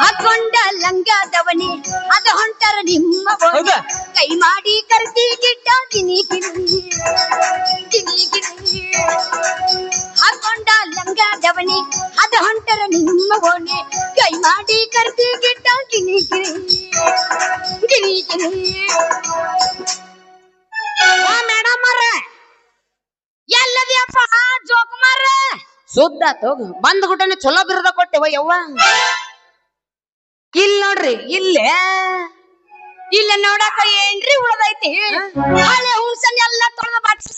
ಹಾಕೊಂಡ ಲಂಗದವನಿ ಅದ ಹೊಂಟರ ನಿಮ್ಮ ಕೈ ಮಾಡಿ ಕರ್ತಿ ಗಿಡ್ಡ ಗಿನಿ ಗಿನಿ ಗಿನಿ ಗಿನಿ ಹಾಕೊಂಡ ಲಂಗದವನಿ ಅದ ಹೊಂಟರ ನಿಮ್ಮ ಓಣಿ ಕೈ ಮಾಡಿ ಕರ್ತಿ ಗಿಡ್ಡ ಗಿನಿ ಗಿನಿ ಗಿನಿ ಗಿನಿ ಮೇಡಮ್ ಅವ್ರ ಎಲ್ಲದಿಯಪ್ಪ ಜೋಕುಮಾರ ಸುದ್ದ ತೋಗ ಬಂದ್ ಗುಟ್ಟನೆ ಚಲೋ ಬಿರದ ಕೊಟ್ಟೆವ ಯವ್ವ ಇಲ್ ನೋಡ್ರಿ ಇಲ್ಲ ನೋಡಕ ಏನ್ರಿ ಉಳದೈತಿ ಹಳೆ ಹುಳ್ಸನ್ ಎಲ್ಲ ತೊಳೆದ ಬಾಟ್ಸ್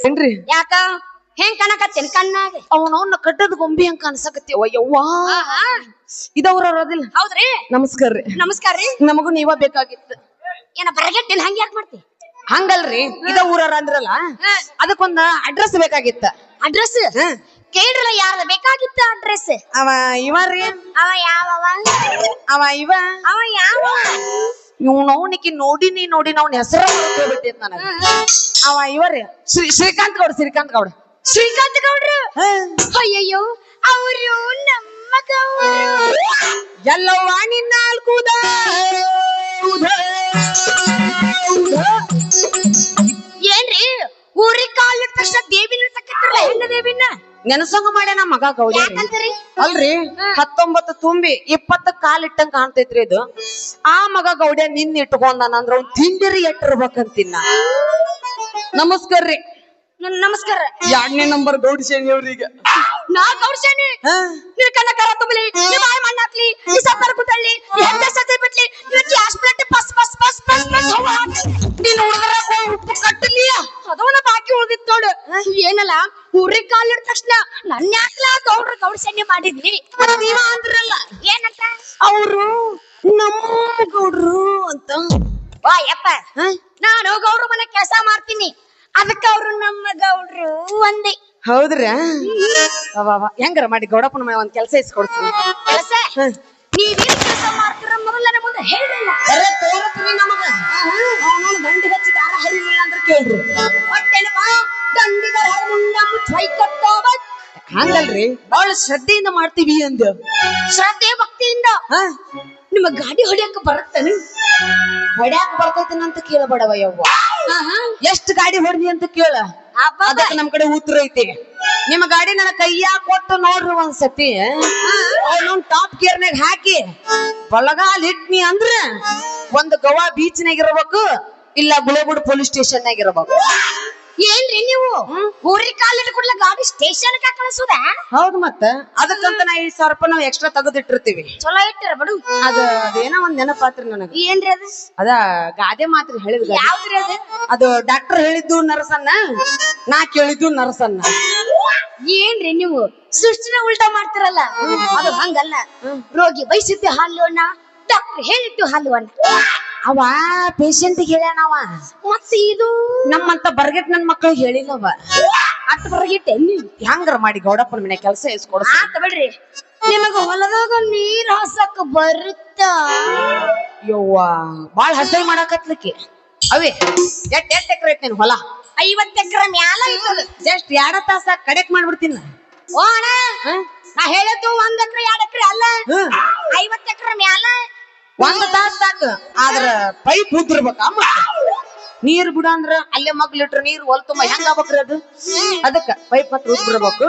ಏನ್ರಿ ಯಾಕ ಹೆಂಗ್ ಕಣಕತ್ತೇನ್ ಕಣ್ಣಾಗ ಅವನವನ್ನ ಕಟ್ಟದ ಗೊಂಬಿ ಹಂಗ ಕಾಣಿಸಕತ್ತೀವ ಯವ್ವ ಇದವ್ರದಿಲ್ಲ ಹೌದ್ರಿ ನಮಸ್ಕಾರ ರೀ ನಮಸ್ಕಾರ ರೀ ನಮಗೂ ನೀವ ಬೇಕಾಗಿತ್ತು ಏನ ಬರಗೆಟ್ಟಿನ ಹಂಗ ಯಾಕೆ ಮಾಡ್ತಿ ಹಂಗಲ್ರಿ ಇದ ಊರವ್ರ ಅಂದ್ರಲ್ಲ ಅದಕ್ಕೊಂದ ಅಡ್ರೆಸ್ ಬೇಕಾಗಿತ್ತ ಅಡ್ರೆಸ್ ಕೇಳ್ರಲ್ಲ ಯಾರದ ಬೇಕಾಗಿತ್ತ ಅಡ್ರೆಸ್ ಅವ ಇವರ್ರಿ ಅವ ಯಾವವ ಅವ ಇವ ಅವ ಯಾವ ಇವ್ನವ್ನಿಗೆ ನೋಡಿ ಅವ್ನ ಹೆಸರು ಹೋಗ್ಬಿಟ್ಟೈತ್ ನನಗ ಅವ ಇವರ್ರಿ ಶ್ರೀಕಾಂತ್ ಗೌಡ್ರು ಶ್ರೀಕಾಂತ್ ಗೌಡ್ರು ಅಯ್ಯಯ್ಯೋ ಅವರು ನಮ್ಮ ಗೌಡ್ರು ಎಲ್ಲವ್ವ ನಿನ್ನ ಅಲ್ಕುದ ಏನ್ರಿ ಊರಿಗೆ ಕಾಲಿಟ್ಟ ತಕ್ಷಣ ದೇವಿನ ತಕ್ಕತ್ತಿರಲ್ಲ ಹೆಣ್ಣ ದೇವಿನ ನೆನಸಂಗ ಮಾಡ್ಯಾನ ಮಗ ಗೌಡಿ ಯಾಕಂತೀರಿ ಅಲ್ರಿ 19 ತುಂಬಿ 20 ಕಾಲಿಟ್ಟಂಗ ಕಾಣ್ತೈತ್ರಿ ಇದು ಆ ಮಗ ಗೌಡ್ಯ ನಿನ್ನ ಇಟ್ಕೊಂಡಾನಂದ್ರ ಅವ್ನ್ ತಿಂಡಿರಿ ಎಟ್ಟಿರ್ಬೇಕಂತಿನ್ನ ನಮಸ್ಕಾರ ರೀ ನಮಸ್ಕಾರ 2ನೇ ನಂಬರ್ ಗೌಡಿಸೇನಿ ಅವ್ರೀಗ ನಾ ಗೌಡ್ಸೇನಿ ನೀ ಕಣ್ಣ ಕರ ತುಂಬಲಿ ನೀ ಬಾಯಿ ಮಣ್ಣ ಹಾಕ್ಲಿ ನೀ ಸಪ್ಪರ ಕುತಳ್ಳಿ ಎಂತ ಸತಿ ಬಿಟ್ಲಿ ನೀ ಗ್ಯಾಸ್ ಪ್ಲೇಟ್ ಪಸ್ ಪಸ್ ಪಸ್ ಪಸ್ ಪಸ್ ನೀನ್ ಹುಡುಗರ ಉಪ್ಪು ಕಟ್ಟಲಿ ಅದವನ ಬಾಕಿ ಉಳ್ದಿತ್ತು ನೋಡು ಏನಲ್ಲ ಊರಿಗೆ ಕಾಲಿಟ್ಟ ತಕ್ಷಣ ನನ್ನ ಯಾಕ್ಲ ಗೌಡ್ಸೇನಿ ಮಾಡಿದ್ರಿ ನೀವ ಅಂದ್ರಲ್ಲ ಏನಂತ ಅವರು ನಮ್ಮ ಗೌಡ್ರು ಅಂತ ವಾ ಯಪ್ಪ ನಾನು ಗೌಡ್ರ ಮನೆ ಕೆಲಸ ಮಾಡ್ತೀನಿ ಅದಕ್ಕ ಅವ್ರು ನಮ್ಮ ಗೌಡ್ರು ಒಂದೇ ಹೌದ್ರಾ ಹೆಂಗಾರ ಮಾಡಿ ಗೌಡಪ್ಪನ ಮನೆ ಒಂದ್ ಕೆಲಸ ಇಸ್ಕೊಡ್ತೀನಿ ಕೆಲಸ ನೀವೇನ್ ಕೆಲಸ ಮಾಡ್ತೀರ ಮೊದಲನೇ ಮುಂದೆ ಹೇಳಿಲ್ಲ ದಂಡಿ ಹಚ್ಚಿ ದಾರ ಹರಿಲಿಲ್ಲ ಅಂದ್ರೆ ಕೇಳ್ರಿ ದಂಡಿಗರ ಮುಂಡ ಮುಚ್ಚೈ ಕಟ್ಟೋಬ ಹಂಗಲ್ರಿ ಬಹಳ ಶ್ರದ್ಧೆಯಿಂದ ಮಾಡ್ತೀವಿ ಅಂದ ಶ್ರದ್ಧೆ ಭಕ್ತಿಯಿಂದ ನಿಮ್ಮ ಗಾಡಿ ಹೊಡ್ಯಾಕ ಬರುತ್ತಾನೆ ಹೊಡ್ಯಾಕ ಬರ್ತೈತೇನಂತ ಕೇಳಬೇಡವ ಯವ್ವ ಎಷ್ಟ್ ಗಾಡಿ ಹೊಡ್ದಿ ಅಂತ ಕೇಳ ಅದಕ್ಕೆ ನಮ್ ಕಡೆ ಉತ್ತರ ಐತಿ ನಿಮ್ಮ ಗಾಡಿ ನನ್ನ ಕೈಯಾಗ ಕೊಟ್ಟು ನೋಡ್ರಿ ಒಂದ್ಸತಿ ಅವ್ನ ಟಾಪ್ ಗೇರ್ನಾಗ ಹಾಕಿ ಬಳಗಾಲ್ ಹಿಟ್ನಿ ಅಂದ್ರ ಒಂದ್ ಗೋವಾ ಬೀಚ್ನಾಗ ಇರ್ಬೇಕು ಇಲ್ಲ ಗುಳೇಗುಡ್ ಪೊಲೀಸ್ ಸ್ಟೇಷನ್ ನಾಗ ಇರ್ಬೇಕು ಏನ್ರಿ ನೀವು ಊರಿಗೆ ಕಾಲಿಟ್ಟು ಕೂಡಲ ಗಾಡಿ ಸ್ಟೇಷನ್ ಕಳಿಸೋದ ಹೌದು ಮತ್ತ ಅದಕ್ಕಂತ ನಾ 5,000 ರೂಪಾಯಿ ನಾವು ಎಕ್ಸ್ಟ್ರಾ ತೆಗೆದಿಟ್ಟಿರ್ತೀವಿ ಚಲೋ ಇಟ್ಟಿರ ಬಡು ಅದೇನೋ ಒಂದ್ ನೆನಪಾತ್ರಿ ನನಗೆ ಏನ್ರಿ ಅದು ಅದ ಗಾದೆ ಮಾತ್ರಿ ಹೇಳಿದ್ ಯಾವ್ದ್ರಿ ಅದು ಅದು ಡಾಕ್ಟರ್ ಹೇಳಿದ್ದು ನರ್ಸನ್ನ ನಾ ಕೇಳಿದ್ದು ನರ್ಸನ್ನ ಏನ್ರಿ ನೀವು ಸೃಷ್ಟಿನ ಉಲ್ಟಾ ಮಾಡ್ತಿರಲ್ಲ ಅದು ಹಂಗಲ್ಲ ರೋಗಿ ಬಯಸಿದ್ದು ಹಾಲು ಅಣ್ಣ ಡಾಕ್ಟರ್ ಹೇಳಿದ್ದು ಹಾಲು ಅಣ್ಣ ಅವ ಪೇಷಂಟ್ ಹೇಳ್ಯಾನವ ಮತ್ತೆ ಇದು ನಮ್ಮಂತ ಬರ್ಗೆಟ್ ನನ್ ಮಕ್ಳಿಗೆ ಹೇಳಿಲ್ಲವ ಅಟ್ ಬರಗಿಟ್ಟೆ ಹೆಂಗಾರ ಮಾಡಿ ಗೌಡಪ್ಪನ ಮನೆ ಕೆಲಸ ಇಸ್ಕೊಡ ಆತ ಬಿಡ್ರಿ ನಿಮಗ ಹೊಲದಾಗ ನೀರ್ ಹಾಸಕ್ ಬರುತ್ತಾ ಯವ್ವ ಬಾಳ ಹಸೈ ಮಾಡಾಕತ್ಲಿಕ್ಕೆ ಅವೇ ಎಷ್ಟ್ ಎಕರೆ ಐತಿ ನೀನ್ ಹೊಲ 50 ಎಕರೆ ಮ್ಯಾಲ ಇರ್ತದ ಜಸ್ಟ್ 2 ತಾಸ ಕಡೆಕ್ ಮಾಡ್ಬಿಡ್ತೀನಿ ಓ ಅಣ್ಣ ನಾ ಹೇಳದ್ದು 1 ಎಕರೆ 2 ಎಕರೆ ಅಲ್ಲ 50 ಎಕರೆ ಮ್ಯಾಲ 1 ತಾಸ ಸಾಕು ಆದ್ರ ಪೈಪ್ ಉದ್ದಿರ್ಬೇಕ ನೀರ್ ಬಿಡ ಅಂದ್ರ ಅಲ್ಲೇ ಮಗ್ಲಿಟ್ರ ನೀರ್ ಹೊಲ್ ತುಂಬ ಹೆಂಗ ಆಗ್ಬೇಕ್ರಿ ಅದು ಅದಕ್ಕ ಪೈಪ್ ಹತ್ರ ಉದ್ಬಿಡ್ಬೇಕು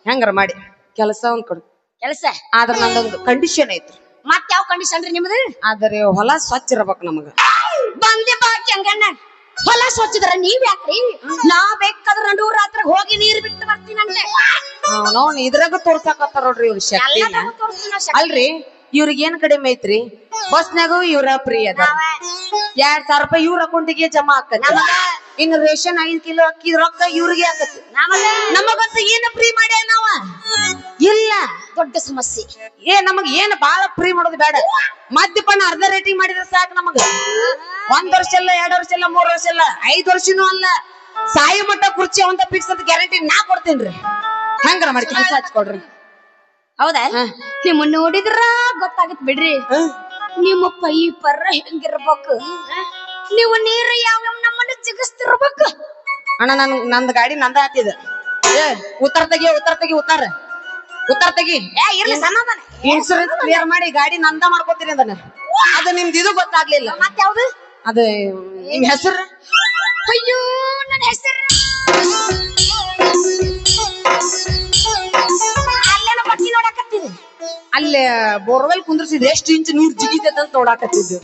ಹೆಂಗಾರ ಮಾಡಿ ಕೆಲಸ ಒಂದ್ ಕೊಡು ಕೆಲಸ ಆದ್ರ ನಂದೊಂದು ಕಂಡೀಷನ್ ಐತ್ರಿ ಮತ್ ಯಾವ ಕಂಡೀಷನ್ ರೀ ನಿಮ್ದು ಆದ್ರೆ ಹೊಲ ಸ್ವಚ್ಛ ಇರ್ಬೇಕು ನಮಗ ಬಂದೆ ಬಾಕಿ ಹಂಗಣ್ಣ ಹೊಲ ಸ್ವಚ್ಛದ್ರ ನೀವ್ ಯಾಕ್ರಿ ನಾ ಬೇಕಾದ್ರ ನಡು ರಾತ್ರಿ ಹೋಗಿ ನೀರ್ ಬಿಟ್ಟು ಬರ್ತೀನಂತೆ ನಾವು ಇದ್ರಾಗ ತೋರ್ಸಾಕತ್ತಾರ ನೋಡ್ರಿ ಇವ್ರ ಶಕ್ತಿನ ಅಲ್ರಿ ಇವ್ರಿಗೆ ಏನ್ ಕಡಿಮೆ ಐತ್ರಿ ಬಸ್ನಾಗು ಇವ್ರ ಫ್ರೀ ಅದ 2,000 ರೂಪಾಯಿ ಇವ್ರ ಅಕೌಂಟಿಗೆ ಜಮಾ ಆಕತಿ ಇನ್ನು ರೇಷನ್ 5 ಕಿಲೋ ಅಕ್ಕಿ ರೊಕ್ಕ ಇವ್ರಿಗೆ ಆಕತಿ ನಮಗಂತ ಏನ ಫ್ರೀ ಮಾಡ್ಯಾನ ನಾವ ಇಲ್ಲ ದೊಡ್ಡ ಸಮಸ್ಯೆ ನಮಗ್ ಏನ್ ಬಾಳ ಫ್ರೀ ಮಾಡೋದು ಬೇಡ ಮದ್ಯಪಾನ ಅರ್ಧ ರೇಟಿಂಗ್ ಮಾಡಿದ್ರೆ ಸಾಕು ನಮಗ 1 ವರ್ಷ ಇಲ್ಲ 2 ವರ್ಷ ಇಲ್ಲ 3 ವರ್ಷ ಇಲ್ಲ 5 ವರ್ಷನೂ ಅಲ್ಲ ಸಾಯಿ ಮಟ್ಟ ಕುರ್ಚಿ ಅಂತ ಫಿಕ್ಸ್ ಅಂತ ಗ್ಯಾರಂಟಿ ನಾ ಕೊಡ್ತೇನ್ರಿ ಹೆಂಗಾರ ಮಾಡಿ ಕೆಲಸ ಹಚ್ಕೊಡ್ರಿ ಹೌದಾ ನಿಮ್ಮ ನೋಡಿದ್ರ ಗೊತ್ತಾಗತ್ ಬಿಡ್ರಿ ನಿಮ್ಮ ಪೈಪರ್ ಹೆಂಗಿರ್ಬೇಕು ನೀವು ನೀರು ಯಾವ ನಮ್ಮನ್ನ ಜಿಗಿಸ್ತಿರ್ಬೇಕು ಅಣ್ಣ ನಂದ್ ಗಾಡಿ ನಂದ ಹಾತಿದ ಉತ್ತರ ತೆಗಿ ಉತ್ತರ ಉತ್ತರ ತೆಗಿ. ಇರ್ಲಿ ಸಮಾಧಾನ. ಇನ್ಶೂರೆನ್ಸ್ ಕ್ಲಿಯರ್ ಮಾಡಿ ಗಾಡಿ ನಂದ ಮಾಡ್ಕೋತೀರಿ ಅದನ್ನ. ಅದು ನಿಮ್ದು ಇದು ಗೊತ್ತಾಗ್ಲಿಲ್ಲ. ಮತ್ತೆ ಯಾವ್ದು? ಅದು ನಿಮ್ ಹೆಸರು? ಅಯ್ಯೋ ನನ್ನ ಹೆಸರು ಅಲ್ಲೇನ ಬಟ್ಟಿ ನೋಡಕತ್ತೀನಿ. ಅಲ್ಲೇ ಬೋರ್ವೆಲ್ ಕುಂದ್ರಿಸಿದ್ ಎಷ್ಟು ಇಂಚ್ ನೀರ್ ಜಿಗಿತೈತೆ ಅಂತ ನೋಡಾಕತ್ತಿದ್ದು.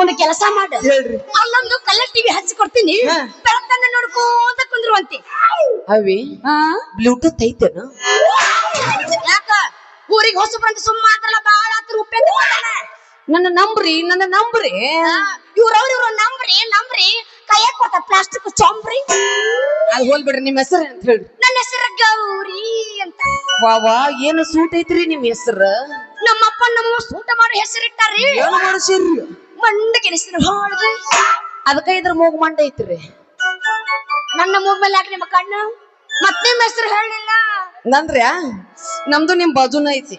ಒಂದು ಕೆಲಸ ಮಾಡು, ಹೇಳ್ರಿ. ಅಲ್ಲೊಂದು ಕಲರ್ ಟಿವಿ ಹಚ್ಚಿ ಕೊಡ್ತೀನಿ, ಬೆಳಕನ್ನ ನೋಡ್ಕೊಂತ ಕುಂದ್ರುವಂತೆ. ಅವಿ ಬ್ಲೂಟೂತ್ ಐತೇನು? ಯಾಕ ಊರಿಗೆ ಹೊಸ ಬಂದು ಸುಮ್ಮ ಮಾತ್ರಲ್ಲ, ಬಾಳ ಹತ್ರ ಉಪ್ಪೆಂದ ನನ್ನ ನಂಬ್ರಿ ಇವ್ರವ್ರ ನಂಬ್ರಿ ಕೈಯಾಗ ಕೊಟ್ಟ ಪ್ಲಾಸ್ಟಿಕ್ ಚೊಂಬ್ರಿ. ಅದು ಹೋಲ್ ಬಿಡ್ರಿ. ನಿಮ್ ಹೆಸರು ಅಂತ ಹೇಳ್ರಿ. ನನ್ನ ಹೆಸರು ಗೌರಿ ಅಂತ. ವಾ ಏನು ಸೂಟ್ ಐತ್ರಿ ನಿಮ್ ಹೆಸರು. ನಮ್ಮಪ್ಪ ನಮ್ಮ ಸೂಟ ಮಾಡೋ ಹೆಸರಿಟ್ಟಾರಿ. ಏನು ಮಾಡಿಸಿರ್ರಿ? ಮಂಡಗೆ ಹೆಸರು ಹಾಳ್ರಿ. ಅದಕ್ಕ ಇದ್ರ ಮೂಗ್ ಮಂಡ ಐತ್ರಿ. ನನ್ನ ಮೂಗ್ ಮೇಲೆ ಯಾಕೆ ನಿಮ್ಮ ಕಣ್ಣು? ಮತ್ತೆ ನಿಮ್ಮ ಹೆಸರು ಹೇಳಿಲ್ಲ ನಂದ್ರ್ಯಾ? ನಮ್ದು ನಿಮ್ ಬಾಜುನ ಐತಿ.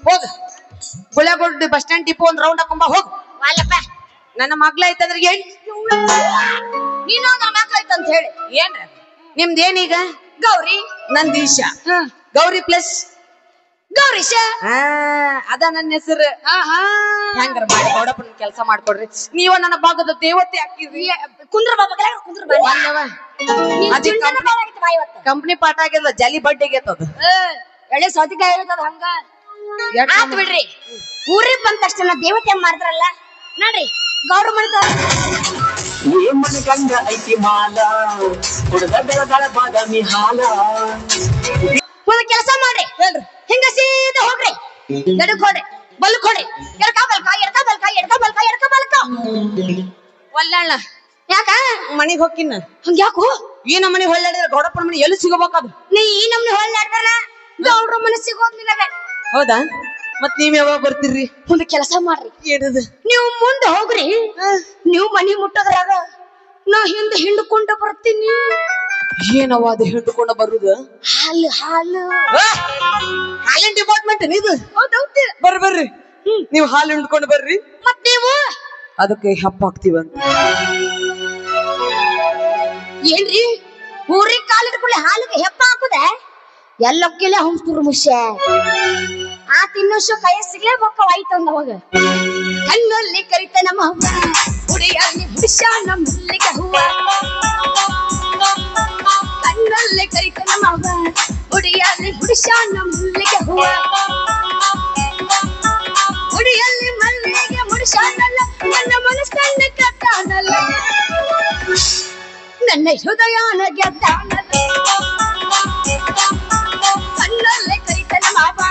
ಹೋಗ ಗುಳಗೋಡ್ ಬಸ್ ಸ್ಟ್ಯಾಂಡ್ ಡಿಪೋ ಒಂದ್ ರೌಂಡ್ ಹಾಕೊಂಬ ಹೋಗ್. ಅಲ್ಲಪ್ಪ ನನ್ನ ಮಗ್ಳ ಐತಂದ್ರೆ ಏನ್ ನೀನು ನನ್ನ ಮಕ್ಳು ಐತಂತ ಹೇಳಿ. ಏನ್ರ ನಿಮ್ದೇನೀಗ? ಗೌರಿ. ನಂದೀಶ. ಗೌರಿ ಪ್ಲಸ್ ಗೌರೀಶ. ಅದ ನನ್ನ ಹೆಸರು. ಹೆಂಗಾರ ಮಾಡಿ ಗೌಡಪ್ಪನ ಕೆಲಸ ಮಾಡ್ಕೊಡ್ರಿ. ನೀವ ನನ್ನ ಭಾಗದ ದೇವತೆ ಹಾಕಿದ್ರಿ. ಕುಂದ್ರ ಬಾಬಾ ಕುಂದ್ರ ಕಂಪ್ನಿ ಪಾಠ ಆಗ್ಯದ, ಜಲಿ ಬಡ್ಡಿ ಆಗೈತದ. ಎಳೆ ಸೌತಿಕಾಯಿ ಹೇಳ್ತದ ಹಂಗ. ಆತ್ ಬಿಡ್ರಿ, ಊರಿಗೆ ಬಂದ ತಕ್ಷಣ ದೇವತೆ ಮಾಡಿದ್ರಲ್ಲ ನೋಡ್ರಿ. ಗೌಡ್ರ ಮಾಡಿದ ಗಂಡ ಐತಿ ಮಾಲ ಹುಡುಗ ಬೆಳಗಳ ಬಾದಾಮಿ ಹಾಲ. ಒಂದು ಕೆಲಸ ಮಾಡ್ರಿ, ಹೇಳ್ರಿ. ಹಿಂಗ ಸೀದಾ ಹೋಗ್ರಿ, ಎಡಕ್ ಹೊಡೆ ಬಲ್ಕ್ ಹೊಡೆ, ಎಡ್ಕ ಬಲ್ಕ. ಒಲ್ಲಣ್ಣ ಯಾಕ ಮನಿಗ್ ಹೋಗಿನ? ಹಂಗ ಯಾಕು? ಈ ನಮ್ಮನಿ ಹೊಳ್ಳಾಡಿದ್ರೆ ಗೌಡಪ್ಪನ ಮನಿ ಎಲ್ಲಿ ಸಿಗಬೇಕದು? ನೀ ಈ ನಮ್ನಿ ಹೊಳ್ಳಾಡ್ದಾರ ಗೌಡ್ರ ಮನೆ ಸಿಗೋದ್ನಿಲ್ಲವೇ. ಹೌದಾ? ಮತ್ ನೀವ್ ಯಾವಾಗ ಬರ್ತೀರಿ? ಒಂದು ಕೆಲಸ ಮಾಡ್ರಿ, ಏನದು? ನೀವು ಮುಂದೆ ಹೋಗ್ರಿ, ನೀವು ಮನಿ ಮುಟ್ಟದ್ರಾಗ ನಾ ಹಿಂದೆ ಹಿಂಡ್ಕೊಂಡು ಬರ್ತೀನಿ. ಏನವ ಅದು ಹಿಡ್ಕೊಂಡು ಬರುದು? ಹಾಲು ಹಾಲಿನ ಡಿಪಾರ್ಟ್ಮೆಂಟ್ ಇದು. ಹೌದೌದು. ಬರ್ರಿ ನೀವು ಹಾಲು ಹಿಂಡ್ಕೊಂಡು ಬರ್ರಿ. ಮತ್ ನೀವು ಅದಕ್ಕೆ ಹಪ್ಪ ಹಾಕ್ತಿವಂತ. ಏನ್ರಿ ಊರಿಗೆ ಕಾಲಿಡ್ಕೊಳ್ಳಿ ಹಾಲಿಗೆ ಹೆಪ್ಪ ಹಾಕುದೆ? ಎಲ್ಲಕ್ಕಿಲ್ಲ ಹುಮ್ತುರು ಮುಷ್ಯ ಆ ತಿನ್ನೋಶು ಕೈ ಸಿಗ್ಲೇ ಬೊಕ್ಕವಾಯ್ತು ಅಂದವಾಗ. ಕಣ್ಣಲ್ಲಿ ಕರಿತ ನಮ್ಮ ಹೂವ, ಹುಡಿಯಲ್ಲಿ ಹುಡಿಶ ನಮ್ಮ ಮಲ್ಲಿಗೆ ಹೂವ. ಕಣ್ಣಲ್ಲಿ ಕರಿತ ನಮ್ಮ ಹೂವ, ಹುಡಿಯಲ್ಲಿ ಹುಡಿಶ ನಮ್ಮ ಮಲ್ಲಿಗೆ ಹೂವ. ಹುಡಿಯಲ್ಲಿ ಮಲ್ಲಿಗೆ ಮುಡಿಶಾನಲ್ಲ, ನನ್ನ ಮನಸ್ಸನ್ನ ಕಟ್ಟಾನಲ್ಲ, ನನ್ನ ಹೃದಯನ ಗೆದ್ದಾನಲ್ಲ. ಕಣ್ಣಲ್ಲಿ ಕರಿತ ನಮ್ಮ ಹೂವ,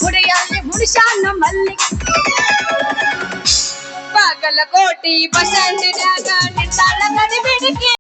ಹುಡಿಯಲ್ಲಿ ಹುಡಿಶಾನ ಮಲ್ಲಿಗೆ. ಬಾಗಲಕೋಟಿ ಬಸಂಡಿನಾಗ ನಿಂತಾಳ ಗಡಿ ಬಿಡಿಕೆ.